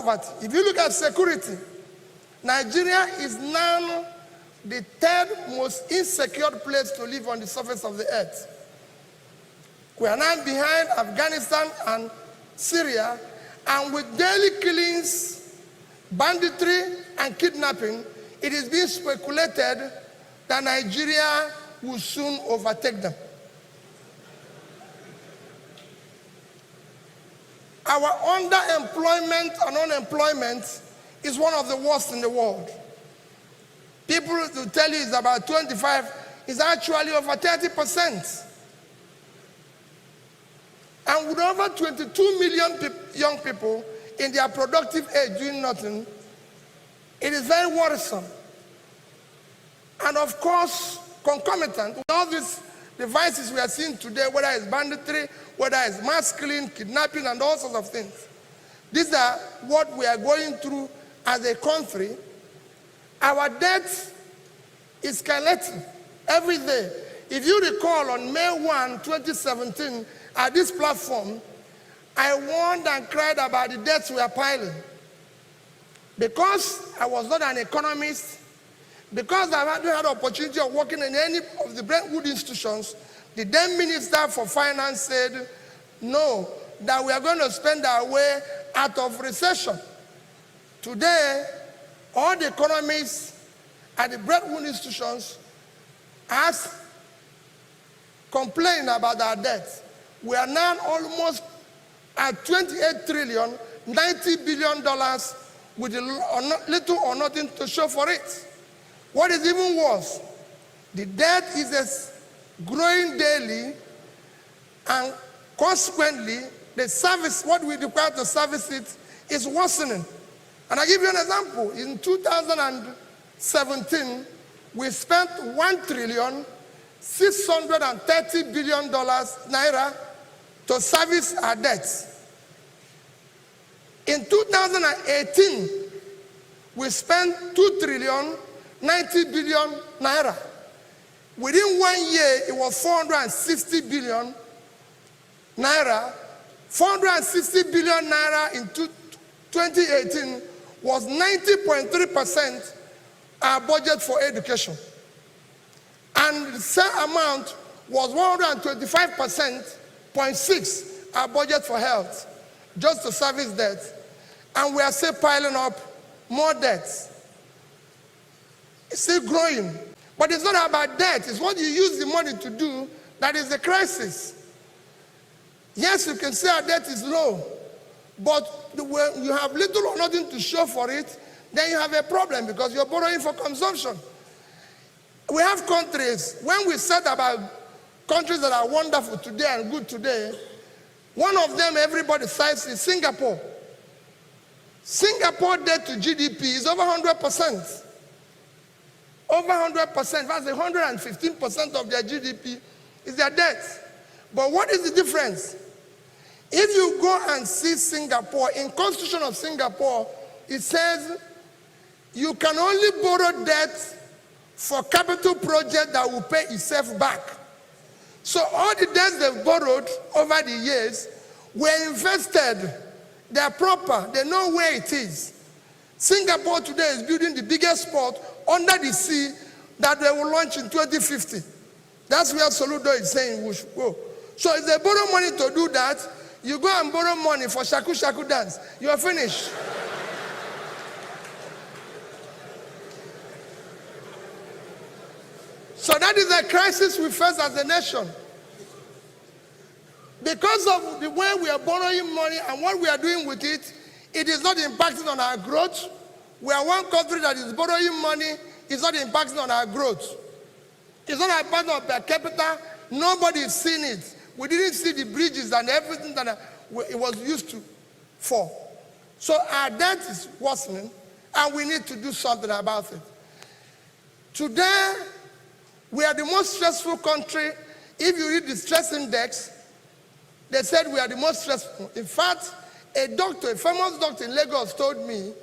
poverty. If you look at security, Nigeria is now the third most insecure place to live on the surface of the earth. We are now behind Afghanistan and Syria, and with daily killings, banditry, and kidnapping, it is being speculated that Nigeria will soon overtake them. Our underemployment and unemployment is one of the worst in the world. People will tell you it's about 25, it's actually over 30%. And with over 22 million young people in their productive age doing nothing, it is very worrisome. And of course, concomitant with all these devices we are seeing today, whether it's banditry, whether it's mass killing, kidnapping, and all sorts of things. These are what we are going through as a country. Our debt is escalating every day. If you recall, on May 1, 2017, at this platform, I warned and cried about the debts we are piling. Because I was not an economist, because I hadn't had the opportunity of working in any of the Brentwood institutions, the then Minister for Finance said, no, that we are going to spend our way out of recession. Today, all the economists at the Brentwood institutions are complaining about our debt. We are now almost at $28 trillion, $90 billion with little or nothing to show for it. What is even worse, the debt is growing daily, and consequently, the service, what we require to service it, is worsening. And I'll give you an example. In 2017, we spent $1,630 billion naira to service our debts. In 2018, we spent $2,090 billion naira. Within 1 year, it was 460 billion naira. 460 billion naira in 2018 was 90.3% our budget for education. And the same amount was 125.6% our budget for health, just to service debt. And we are still piling up more debts. It's still growing. But it's not about debt, it's what you use the money to do that is the crisis. Yes, you can say our debt is low, but when you have little or nothing to show for it, then you have a problem because you're borrowing for consumption. We have countries, when we said about countries that are wonderful today and good today, one of them everybody cites is Singapore. Singapore debt to GDP is over 100%. Over 100%, that's 115% of their GDP is their debt. But what is the difference? If you go and see Singapore, in Constitution of Singapore, it says you can only borrow debt for capital project that will pay itself back. So all the debts they've borrowed over the years were invested. They're proper. They know where it is. Singapore today is building the biggest port under the sea that they will launch in 2050. That's where Soludo is saying we should go. So if they borrow money to do that, you go and borrow money for shaku shaku dance. You are finished. So that is the crisis we face as a nation. Because of the way we are borrowing money and what we are doing with it, it is not impacting on our growth. We are one country that is borrowing money, it's not impacting on our growth. It's not impacting on per capita. Nobody is seeing it. We didn't see the bridges and everything that it was used to for. So our debt is worsening, and we need to do something about it. Today, we are the most stressful country. If you read the stress index, they said we are the most stressful. In fact, a doctor, a famous doctor in Lagos told me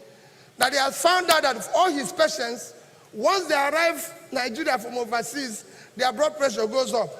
that he has found out that all his patients, once they arrive Nigeria from overseas, their blood pressure goes up.